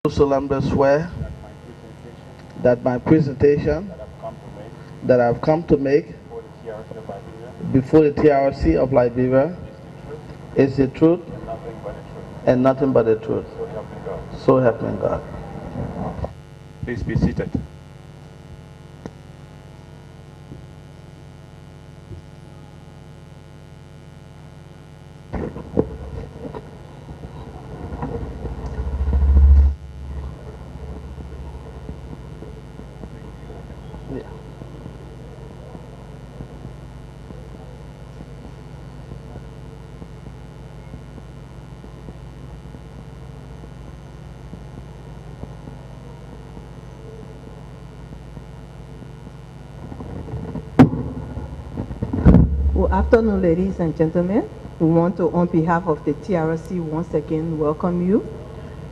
Do solemnly swear that my presentation that I've come to make before the TRC of Liberia is the truth and nothing but the truth. So help me God. Please be seated. Good afternoon, ladies and gentlemen. We want to, on behalf of the TRC, once again welcome you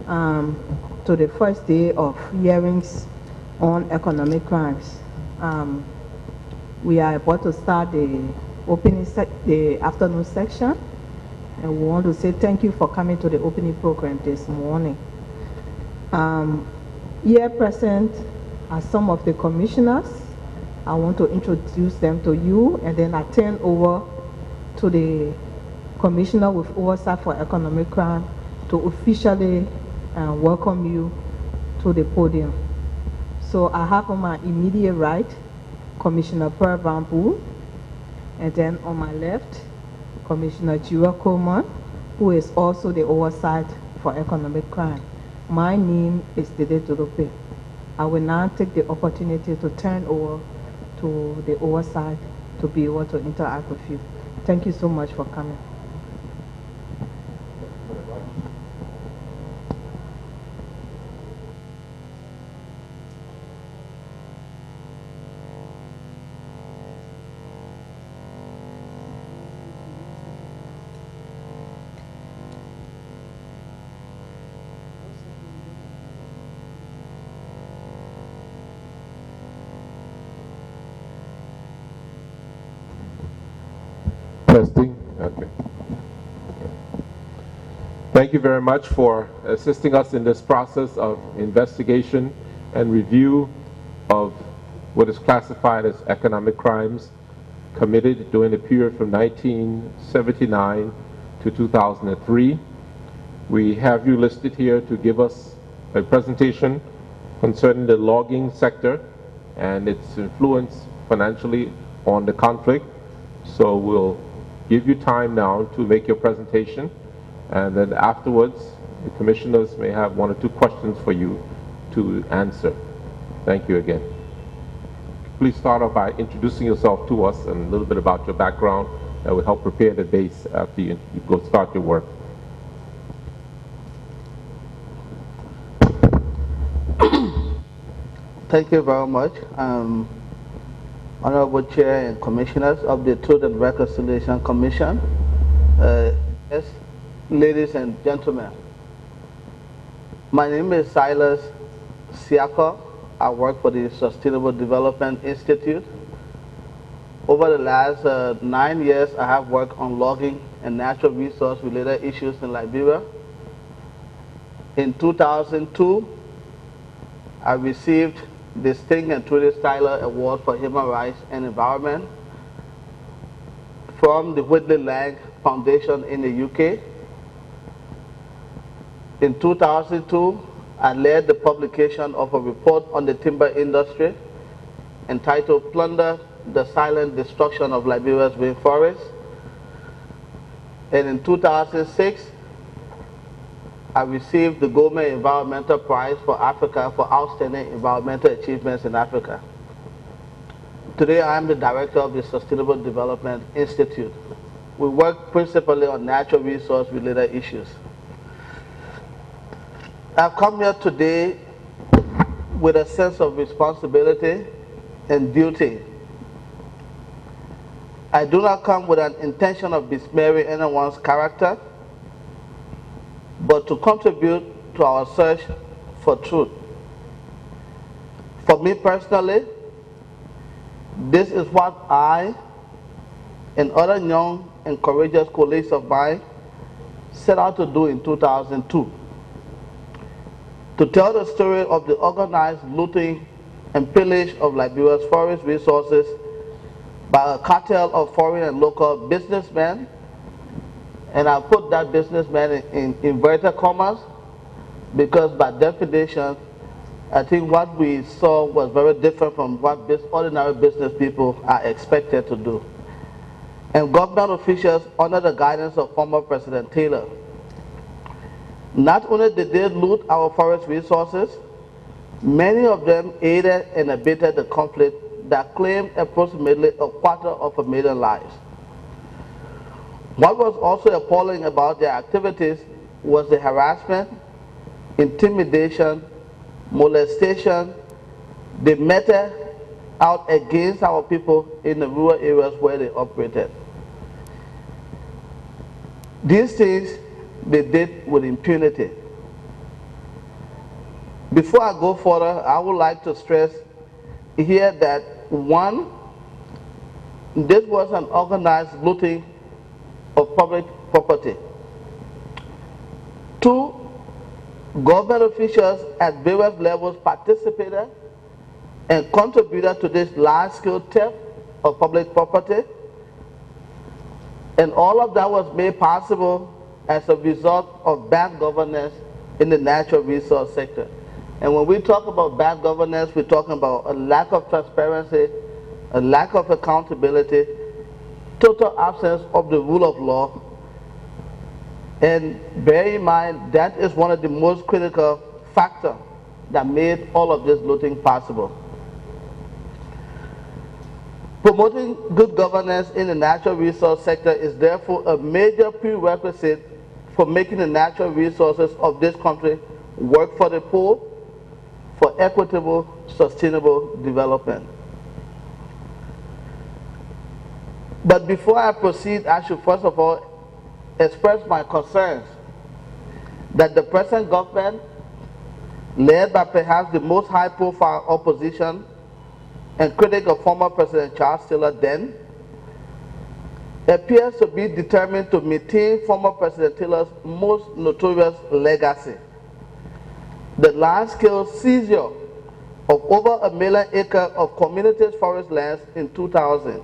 to the first day of hearings on economic crimes. We are about to start the afternoon section, and we want to say thank you for coming to the opening program this morning. Here present are some of the commissioners. I want to introduce them to you, and then I turn over to the Commissioner with Oversight for Economic Crime to officially welcome you to the podium. So I have on my immediate right, Commissioner Per Bamboo, and then on my left, Commissioner Kpaanan, who is also the Oversight for Economic Crime. My name is Dede Dorope. I will now take the opportunity to turn over to the oversight to be able to interact with you. Thank you so much for coming. Testing. Okay. Thank you very much for assisting us in this process of investigation and review of what is classified as economic crimes committed during the period from 1979 to 2003. We have you listed here to give us a presentation concerning the logging sector and its influence financially on the conflict. So we'll give you time now to make your presentation, and then afterwards the commissioners may have one or two questions for you to answer. Thank you again. Please start off by introducing yourself to us and a little bit about your background. That will help prepare the base after you go start your work. Thank you very much. Honorable Chair and Commissioners of the Truth and Reconciliation Commission, yes, ladies and gentlemen. My name is Silas Siakor. I work for the Sustainable Development Institute. Over the last 9 years, I have worked on logging and natural resource related issues in Liberia. In 2002, I received the Sting and Trudy Styler Award for Human Rights and Environment from the Whitley Lang Foundation in the UK. In 2002, I led the publication of a report on the timber industry entitled Plunder, the Silent Destruction of Liberia's Rainforest. And in 2006, I received the Gourmet Environmental Prize for Africa for outstanding environmental achievements in Africa. Today I am the director of the Sustainable Development Institute. We work principally on natural resource related issues. I've come here today with a sense of responsibility and duty. I do not come with an intention of besmearing anyone's character, but to contribute to our search for truth. For me personally, this is what I and other young and courageous colleagues of mine set out to do in 2002. to tell the story of the organized looting and pillage of Liberia's forest resources by a cartel of foreign and local businessmen, and I put that businessmen in inverted commas because by definition, I think what we saw was very different from what ordinary business people are expected to do. And government officials under the guidance of former President Taylor. Not only did they loot our forest resources, many of them aided and abetted the conflict that claimed approximately 250,000 lives. What was also appalling about their activities was the harassment, intimidation, molestation they meted out against our people in the rural areas where they operated. These things they did with impunity. Before I go further, I would like to stress here that one, this was an organized looting of public property. Two, government officials at various levels participated and contributed to this large-scale theft of public property, and all of that was made possible as a result of bad governance in the natural resource sector. And when we talk about bad governance, we're talking about a lack of transparency, a lack of accountability, total absence of the rule of law. And bear in mind, that is one of the most critical factors that made all of this looting possible. Promoting good governance in the natural resource sector is therefore a major prerequisite for making the natural resources of this country work for the poor, for equitable, sustainable development. But before I proceed, I should first of all express my concerns that the present government, led by perhaps the most high-profile opposition and critic of former President Charles Taylor then, appears to be determined to maintain former President Taylor's most notorious legacy, the large-scale seizure of over 1 million acres of communities' forest lands in 2000.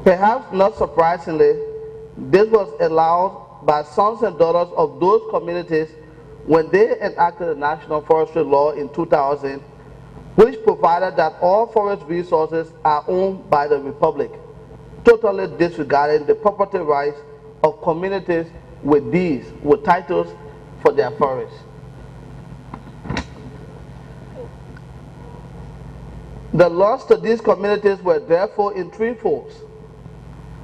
Perhaps not surprisingly, this was allowed by sons and daughters of those communities when they enacted the National Forestry Law in 2000, which provided that all forest resources are owned by the Republic, totally disregarding the property rights of communities with titles for their forests. The loss to these communities were therefore in threefolds.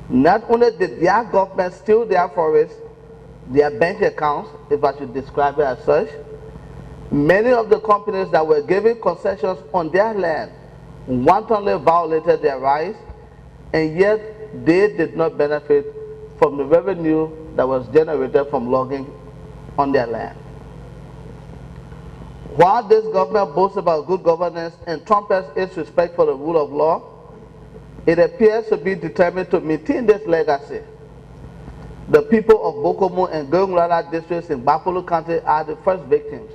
Not only did their government steal their forests, their bank accounts, if I should describe it as such, many of the companies that were giving concessions on their land wantonly violated their rights, and yet they did not benefit from the revenue that was generated from logging on their land. While this government boasts about good governance and trumpets its respect for the rule of law, it appears to be determined to maintain this legacy. The people of Bokomo and Gongulala districts in Bapolo County are the first victims.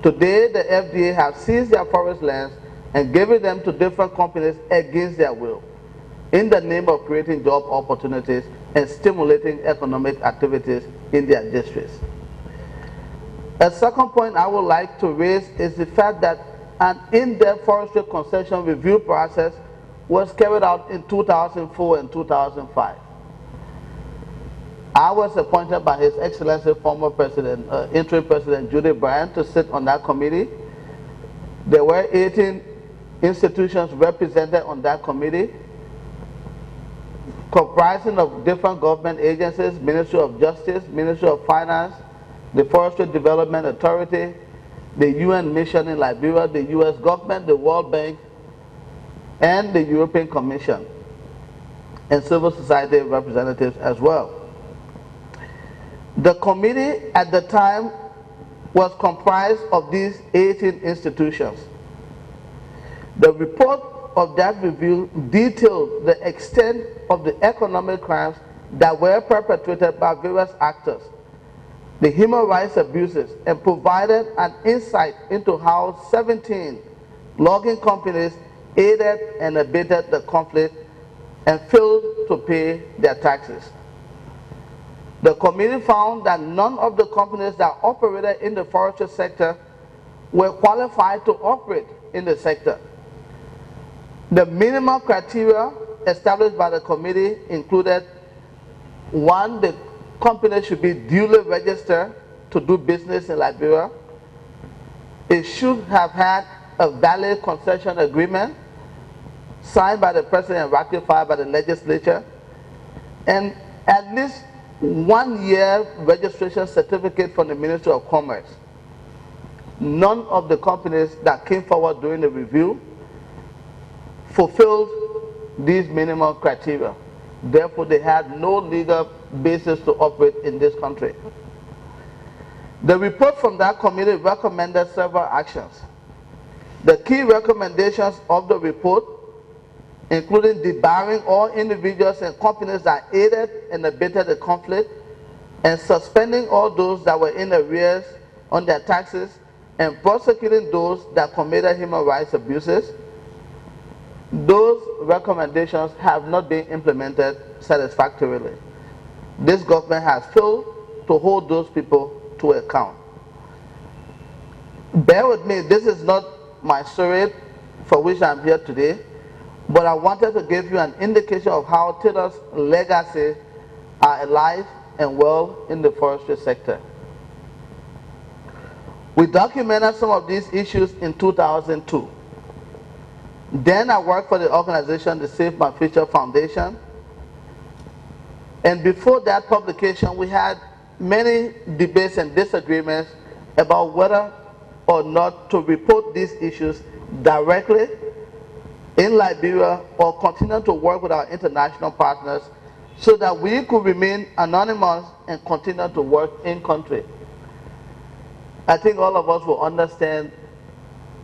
Today, the FDA have seized their forest lands and given them to different companies against their will, in the name of creating job opportunities and stimulating economic activities in their districts. A second point I would like to raise is the fact that an in-depth forestry concession review process was carried out in 2004 and 2005. I was appointed by His Excellency former President, interim President Judy Bryant to sit on that committee. There were 18 institutions represented on that committee, comprising of different government agencies, Ministry of Justice, Ministry of Finance, the Forestry Development Authority, the UN mission in Liberia, the US government, the World Bank, and the European Commission, and civil society representatives as well. The committee at the time was comprised of these 18 institutions. The report of that review detailed the extent of the economic crimes that were perpetrated by various actors, the human rights abuses and provided an insight into how 17 logging companies aided and abetted the conflict and failed to pay their taxes. The committee found that none of the companies that operated in the forestry sector were qualified to operate in the sector. The minimum criteria established by the committee included: 1, the company should be duly registered to do business in Liberia. It should have had a valid concession agreement signed by the president and ratified by the legislature, and at least 1 year registration certificate from the Ministry of Commerce. None of the companies that came forward during the review fulfilled these minimum criteria. Therefore, they had no legal basis to operate in this country. The report from that committee recommended several actions. The key recommendations of the report including debarring all individuals and companies that aided and abetted the conflict, and suspending all those that were in arrears on their taxes, and prosecuting those that committed human rights abuses. Those recommendations have not been implemented satisfactorily. This government has failed to hold those people to account. Bear with me, this is not my story for which I'm here today, but I wanted to give you an indication of how Taylor's legacy are alive and well in the forestry sector. We documented some of these issues in 2002. Then I worked for the organization, the Save My Future Foundation. And before that publication, we had many debates and disagreements about whether or not to report these issues directly in Liberia or continue to work with our international partners so that we could remain anonymous and continue to work in country. I think all of us will understand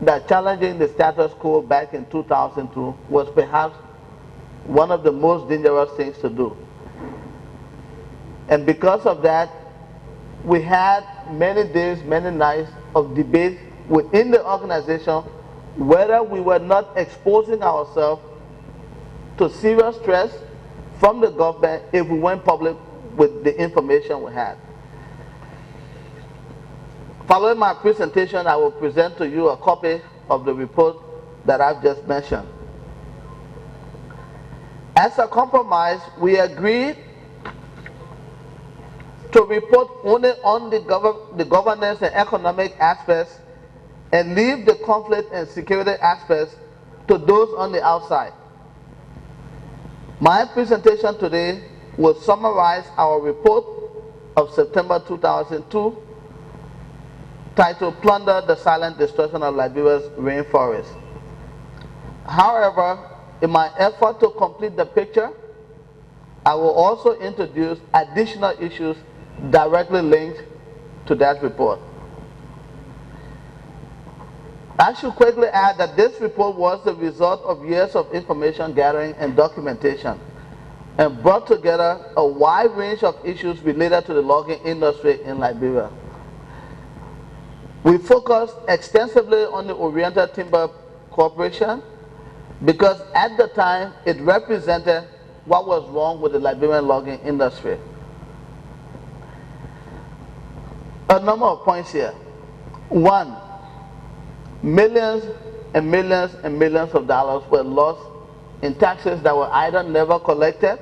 that challenging the status quo back in 2002 was perhaps one of the most dangerous things to do. And because of that, we had many days, many nights of debate within the organization whether we were not exposing ourselves to serious stress from the government if we went public with the information we had. Following my presentation, I will present to you a copy of the report that I've just mentioned. As a compromise, we agreed to report only on the governance and economic aspects and leave the conflict and security aspects to those on the outside. My presentation today will summarize our report of September 2002 titled Plunder, the Silent Destruction of Liberia's Rainforest. However, in my effort to complete the picture, I will also introduce additional issues directly linked to that report. I should quickly add that this report was the result of years of information gathering and documentation, and brought together a wide range of issues related to the logging industry in Liberia. We focused extensively on the Oriental Timber Corporation because at the time it represented what was wrong with the Liberian logging industry. A number of points here. 1, millions and millions and millions of dollars were lost in taxes that were either never collected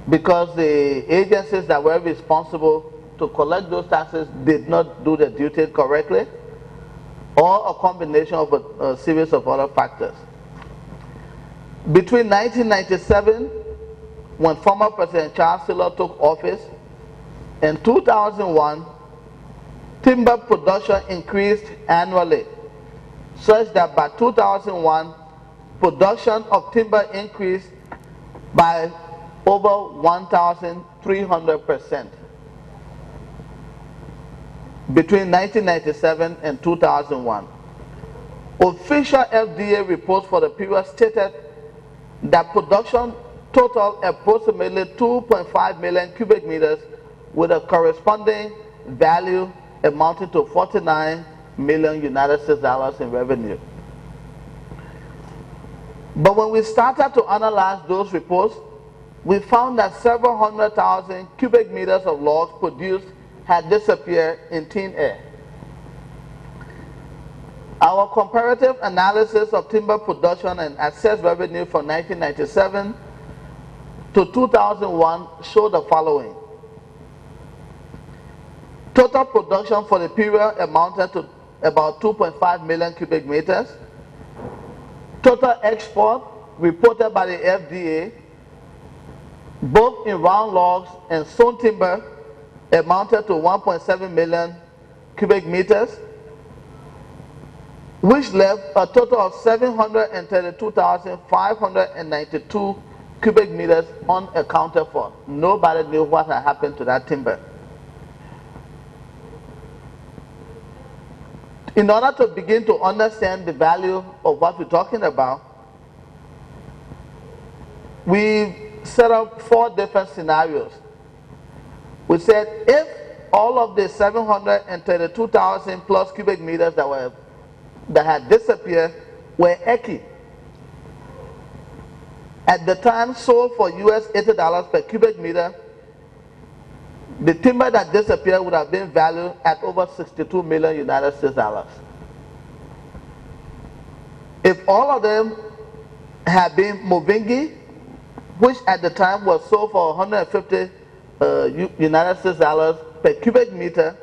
because the agencies that were responsible to collect those taxes did not do their duty correctly, or a combination of a series of other factors. Between 1997, when former President Silas took office, and 2001, timber production increased annually, such that by 2001, production of timber increased by over 1,300%. Between 1997 and 2001. Official FDA reports for the period stated that production total approximately 2.5 million cubic meters with a corresponding value amounting to 49 million United States dollars in revenue. But when we started to analyze those reports, we found that several 100,000 cubic meters of logs produced had disappeared in thin air. Our comparative analysis of timber production and assessed revenue from 1997 to 2001 showed the following. Total production for the period amounted to about 2.5 million cubic meters. Total export reported by the FDA, both in round logs and sawn timber, amounted to 1.7 million cubic meters, which left a total of 732,592 cubic meters unaccounted for. Nobody knew what had happened to that timber. In order to begin to understand the value of what we're talking about, we set up 4 different scenarios. We said if all of the 732,000 plus cubic meters that had disappeared were Eki, at the time sold for US $80 per cubic meter, the timber that disappeared would have been valued at over 62 million United States dollars. If all of them had been Movingi, which at the time was sold for 150 United States dollars per cubic meter,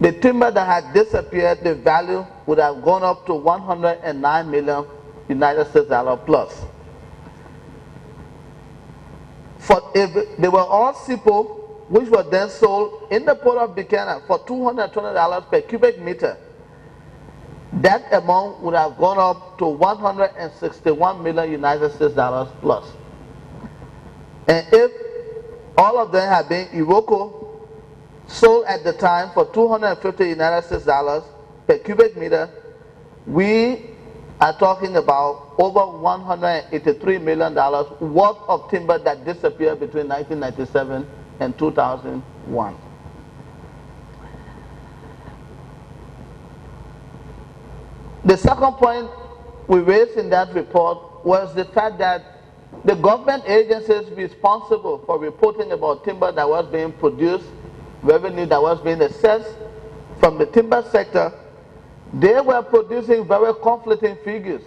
the timber that had disappeared, the value would have gone up to 109 million United States dollars plus. If they were all SIPO, which were then sold in the port of Buchanan for $220 per cubic meter, that amount would have gone up to 161 million United States dollars plus. And if all of them had been Iroko, sold at the time for 250 United States dollars per cubic meter, we are talking about over $183 million worth of timber that disappeared between 1997 and 2001. The second point we raised in that report was the fact that the government agencies responsible for reporting about timber that was being produced, revenue that was being assessed from the timber sector, they were producing very conflicting figures.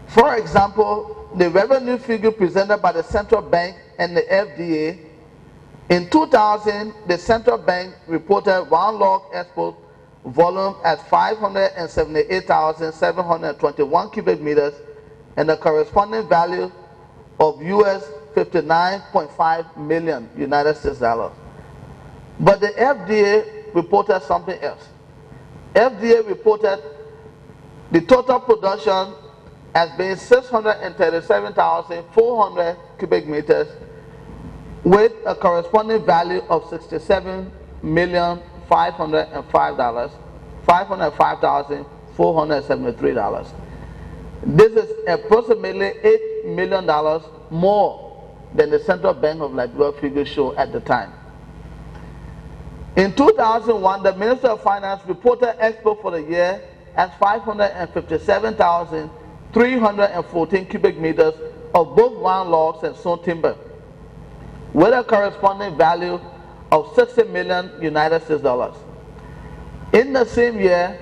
For example, the revenue figure presented by the central bank and the FDA, in 2000, the central bank reported round log export volume at 578,721 cubic meters and a corresponding value of US 59.5 million United States dollars. But the FDA reported something else. FDA reported the total production as being 637,400 cubic meters with a corresponding value of $67,505,473. This is approximately $8 million more than the Central Bank of Liberia figures show at the time. In 2001, the Minister of Finance reported export for the year as 557,314 cubic meters of both round logs and sawn timber, with a corresponding value of 60 million United States dollars. In the same year,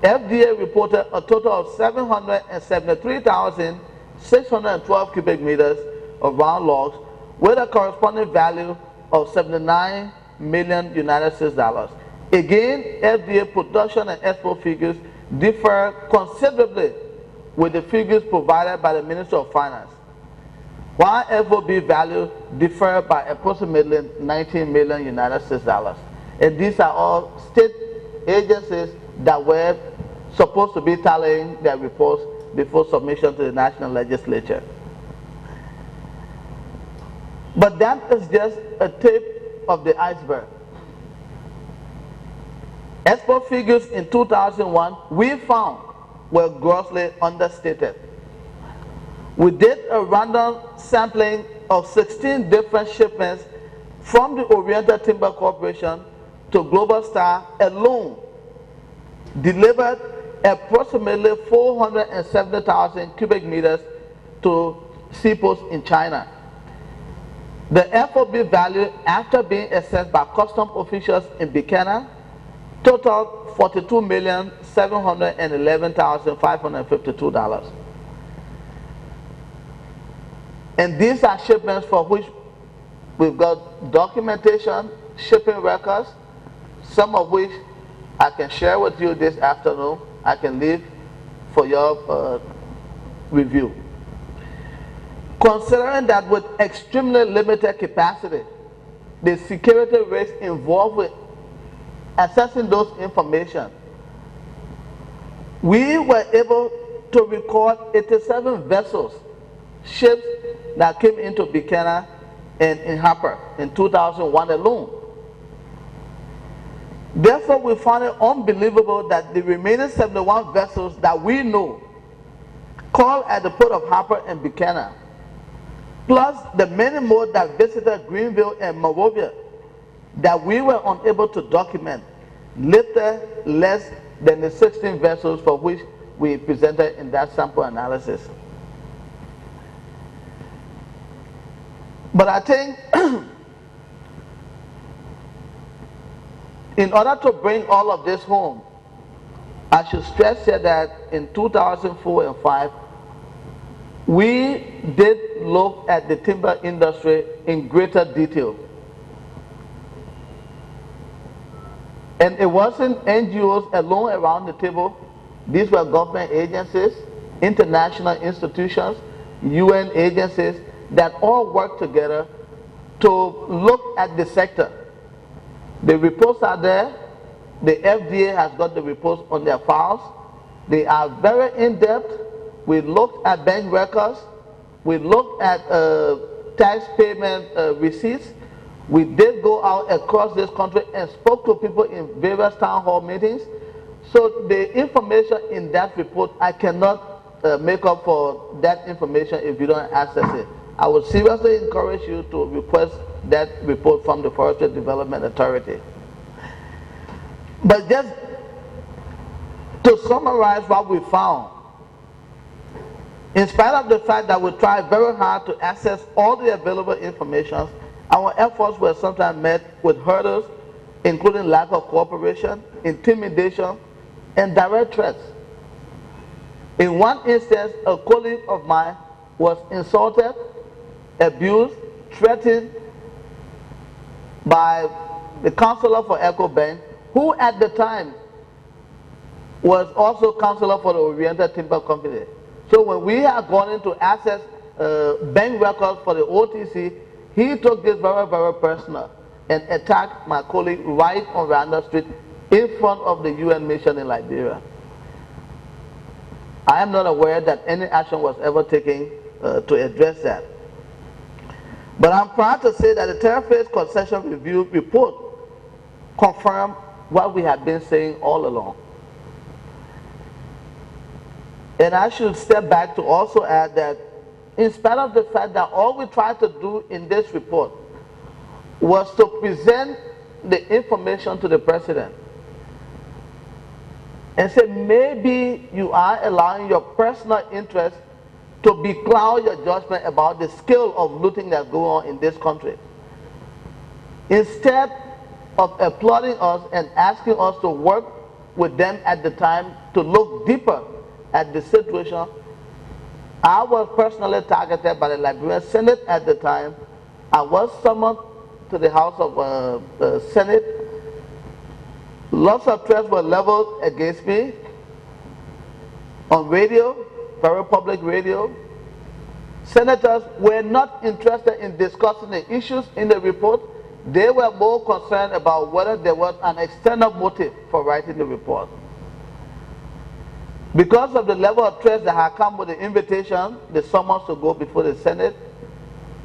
FDA reported a total of 773,612 cubic meters of round logs, with a corresponding value of 79 million United States dollars. Again, FDA production and export figures differ considerably with the figures provided by the Minister of Finance, while FOB value differ by approximately 19 million United States dollars. And these are all state agencies that were supposed to be tallying their reports before submission to the national legislature. But that is just a tip of the iceberg. Export figures in 2001 we found were grossly understated. We did a random sampling of 16 different shipments from the Oriental Timber Corporation to Global Star alone, delivered approximately 470,000 cubic meters to seaports in China. The FOB value after being assessed by customs officials in Kpaanan totaled $42,711,552. And these are shipments for which we've got documentation, shipping records, some of which I can share with you this afternoon. I can leave for your review. Considering that with extremely limited capacity, the security risks involved with accessing those information, we were able to record 87 vessels, ships that came into Kpaanan and in Harper in 2001 alone. Therefore, we found it unbelievable that the remaining 71 vessels that we know called at the port of Harper and Kpaanan, plus the many more that visited Greenville and Monrovia, that we were unable to document, little less than the 16 vessels for which we presented in that sample analysis. But I think in order to bring all of this home, I should stress here that in 2004 and 2005, we did look at the timber industry in greater detail. And it wasn't NGOs alone around the table. These were government agencies, international institutions, UN agencies that all worked together to look at the sector. The reports are there. The FDA has got the reports on their files. They are very in-depth. We looked at bank records. We looked at tax payment receipts. We did go out across this country and spoke to people in various town hall meetings. So the information in that report, I cannot make up for that information if you don't access it. I would seriously encourage you to request that report from the Forestry Development Authority. But just to summarize what we found, in spite of the fact that we tried very hard to access all the available information, our efforts were sometimes met with hurdles, including lack of cooperation, intimidation, and direct threats. In one instance, a colleague of mine was insulted, abused, threatened by the counselor for Echo Bank, who at the time was also counselor for the Oriental Timber Company. So when we had gone in to access bank records for the OTC, he took this very, very personal and attacked my colleague right on Randall Street in front of the UN mission in Liberia. I am not aware that any action was ever taken to address that. But I'm proud to say that the Terraface Concession Review report confirmed what we have been saying all along. And I should step back to also add that in spite of the fact that all we tried to do in this report was to present the information to the president and say maybe you are allowing your personal interest to becloud your judgment about the scale of looting that's going on in this country. Instead of applauding us and asking us to work with them at the time to look deeper at the situation, I was personally targeted by the Liberian Senate at the time. I was summoned to the House of Senate. Lots of threats were leveled against me on radio, very public radio. Senators were not interested in discussing the issues in the report. They were more concerned about whether there was an external motive for writing the report. Because of the level of threats that had come with the invitation, the summons to go before the Senate,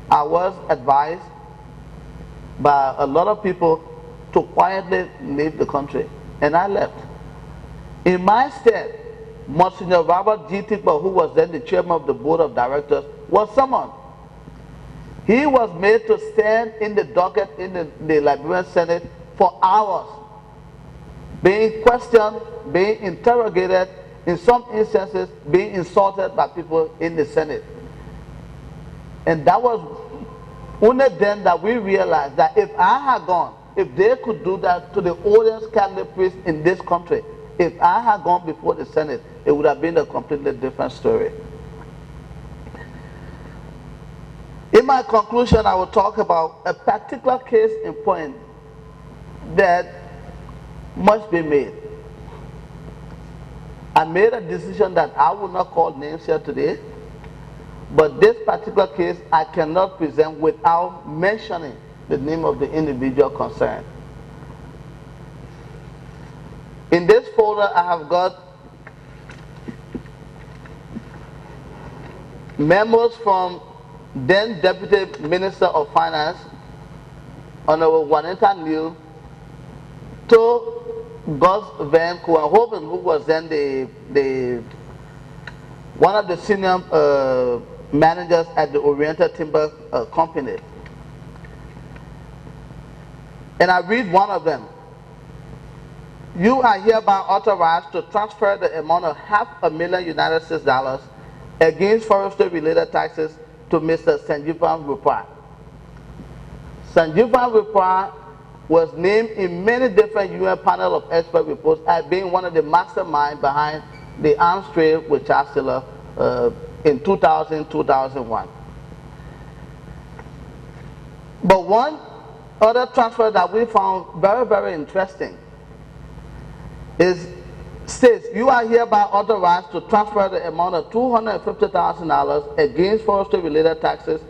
I was advised by a lot of people to quietly leave the country. And I left. In my stead, Monsignor Robert G. Tikba, who was then the chairman of the board of directors, was summoned. He was made to stand in the docket in the Liberian Senate for hours, being questioned, being interrogated, in some instances being insulted by people in the Senate. And that was only then that we realized that if I had gone, if they could do that to the oldest Catholic priest in this country, if I had gone before the Senate, it would have been a completely different story. In my conclusion, I will talk about a particular case in point that must be made. I made a decision that I will not call names here today, but this particular case I cannot present without mentioning the name of the individual concerned. In this folder, I have got memos from then Deputy Minister of Finance, Honorable Juanita New, to Gus Van Koenhoven, who was then one of the senior managers at the Oriental Timber Company. And I read one of them. You are hereby authorized to transfer the amount of $500,000 United States dollars against forestry related taxes to Mr. Sanjeevan Rupar. Sanjeevan Rupar was named in many different UN panel of expert reports as being one of the masterminds behind the arms trade with Chancellor in 2000-2001. But one other transfer that we found very, very interesting states you are hereby authorized to transfer the amount of $250,000 against forestry related taxes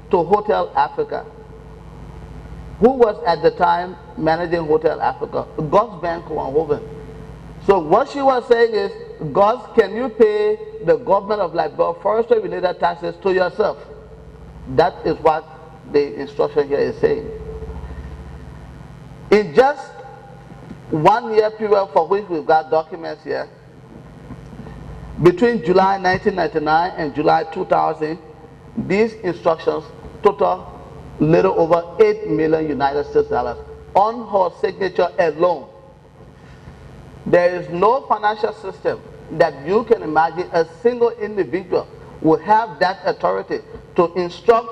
to Hotel Africa. Who was at the time managing Hotel Africa? Gus Van Koenhoven. So what she was saying is, Gus, can you pay the government of Liberia forestry related taxes to yourself? That is what the instruction here is saying. In just 1 year period for which we've got documents here, between July 1999 and July 2000, these instructions total little over $8 million United States dollars on her signature alone. There is no financial system that you can imagine a single individual will have that authority to instruct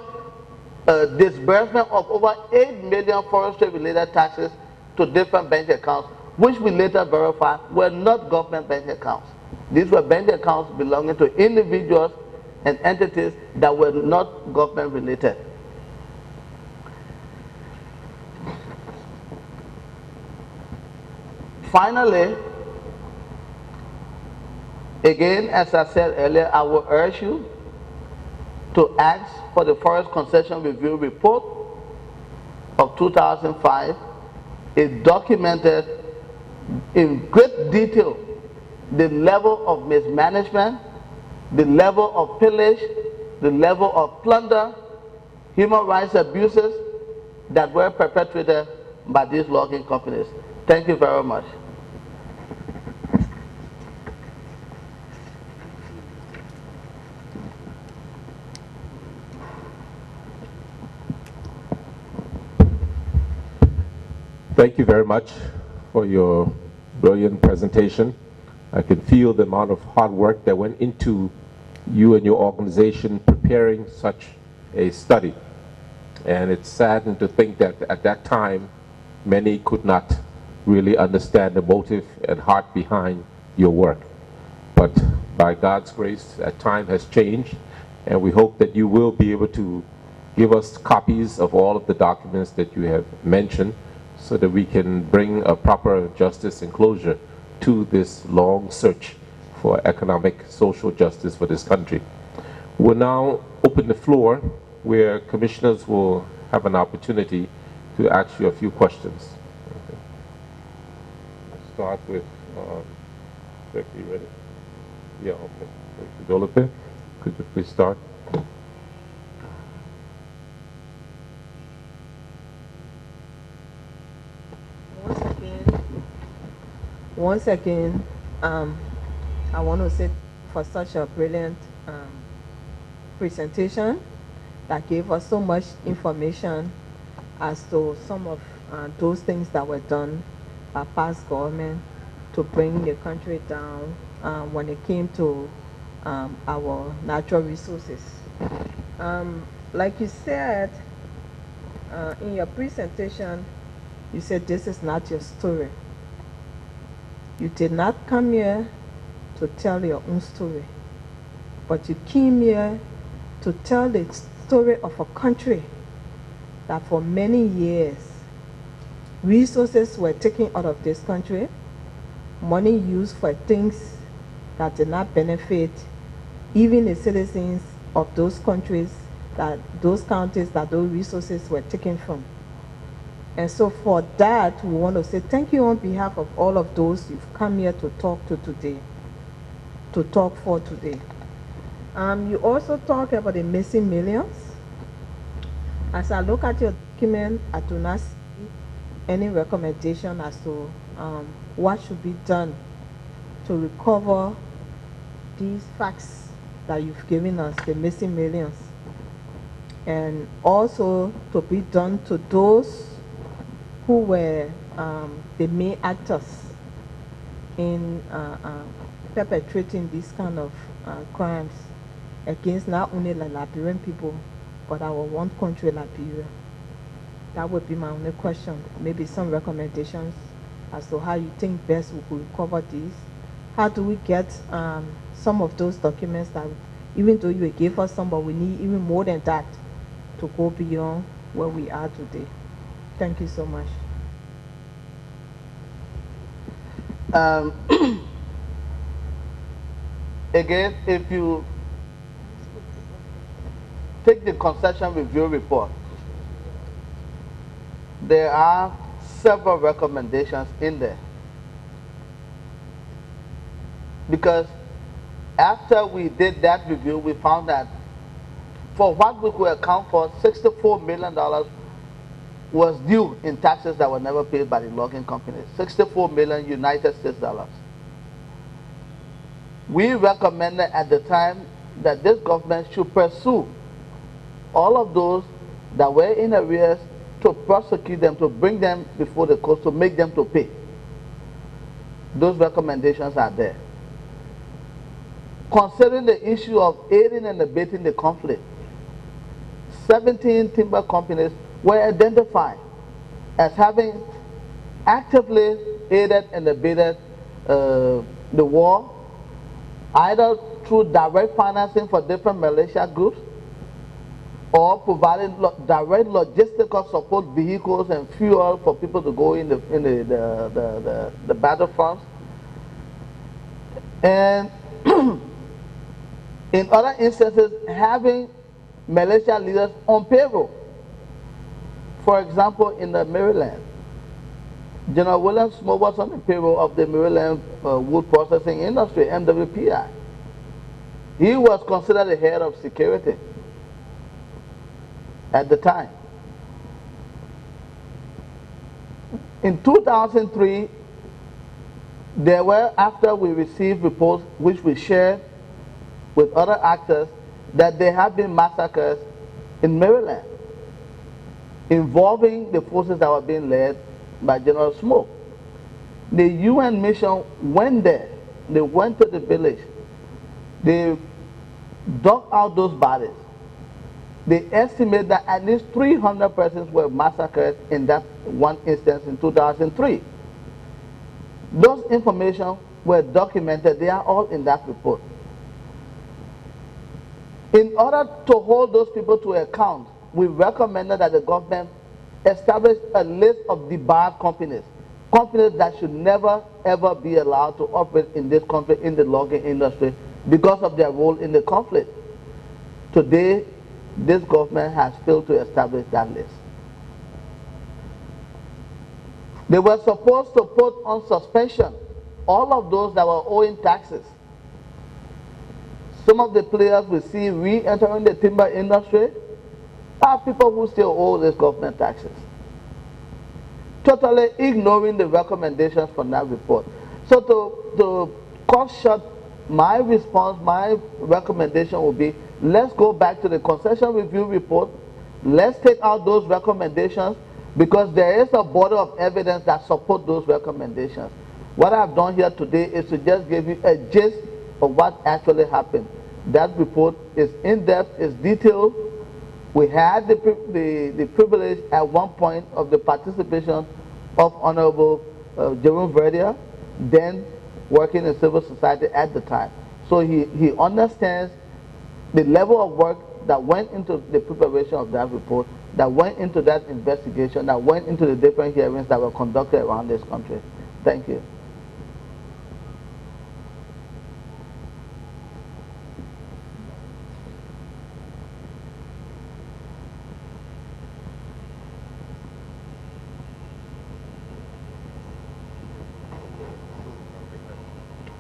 disbursement of over 8 million forestry related taxes to different bank accounts, which we later verified were not government bank accounts. These were bank accounts belonging to individuals and entities that were not government related. Finally, again, as I said earlier, I will urge you to ask for the Forest Concession Review Report of 2005. It documented in great detail the level of mismanagement, the level of pillage, the level of plunder, human rights abuses that were perpetrated by these logging companies. Thank you very much. Thank you very much for your brilliant presentation. I can feel the amount of hard work that went into you and your organization preparing such a study. And it's saddened to think that at that time, many could not really understand the motive and heart behind your work. But by God's grace, that time has changed, and we hope that you will be able to give us copies of all of the documents that you have mentioned, so that we can bring a proper justice and closure to this long search for economic, social justice for this country. We'll now open the floor where commissioners will have an opportunity to ask you a few questions. Okay. Let's start with, Becky, ready? Yeah, okay. Dolope, could you please start? Once again, I want to say for such a brilliant presentation that gave us so much information as to some of those things that were done by past government to bring the country down when it came to our natural resources. Like you said in your presentation, you said this is not your story. You did not come here to tell your own story, but you came here to tell the story of a country that for many years resources were taken out of this country, money used for things that did not benefit even the citizens of those countries, those counties that those resources were taken from. And so for that, we want to say thank you on behalf of all of those you've come here to talk to today, to talk for today. You also talk about the missing millions. As I look at your document, I do not see any recommendation as to what should be done to recover these facts that you've given us, the missing millions. And also to be done to those who were the main actors in perpetrating these kind of crimes against not only the Liberian people, but our one country, Liberia. That would be my only question. Maybe some recommendations as to how you think best we could recover these. How do we get some of those documents that, even though you gave us some, but we need even more than that to go beyond where we are today. Thank you so much. Again, if you take the concession review report, there are several recommendations in there. Because after we did that review, we found that for what we could account for, $64 million was due in taxes that were never paid by the logging companies. 64 million United States dollars. We recommended at the time that this government should pursue all of those that were in arrears, to prosecute them, to bring them before the court, to make them to pay. Those recommendations are there. Considering the issue of aiding and abetting the conflict, 17 timber companies were identified as having actively aided and abetted the war, either through direct financing for different militia groups, or providing direct logistical support vehicles and fuel for people to go in the battlefronts. And in other instances, having militia leaders on payroll. For example, in the Maryland, General William Smoke was on the payroll of the Maryland wood processing industry, MWPI. He was considered the head of security at the time. In 2003, there were, after we received reports which we shared with other actors, that there have been massacres in Maryland involving the forces that were being led by General Smoke. The UN mission went there. They went to the village. They dug out those bodies. They estimate that at least 300 persons were massacred in that one instance in 2003. Those information were documented. They are all in that report. In order to hold those people to account, we recommended that the government establish a list of debarred companies, companies that should never ever be allowed to operate in this country in the logging industry because of their role in the conflict. Today, this government has failed to establish that list. They were supposed to put on suspension all of those that were owing taxes. Some of the players we see re-entering the timber industry are people who still owe this government taxes, totally ignoring the recommendations from that report. So to cut short my response, my recommendation will be, let's go back to the concession review report. Let's take out those recommendations, because there is a body of evidence that support those recommendations. What I've done here today is to just give you a gist of what actually happened. That report is in-depth, is detailed. We had the privilege at one point of the participation of Honorable Jerome Verdia, then working in civil society at the time. So he understands the level of work that went into the preparation of that report, that went into that investigation, that went into the different hearings that were conducted around this country. Thank you.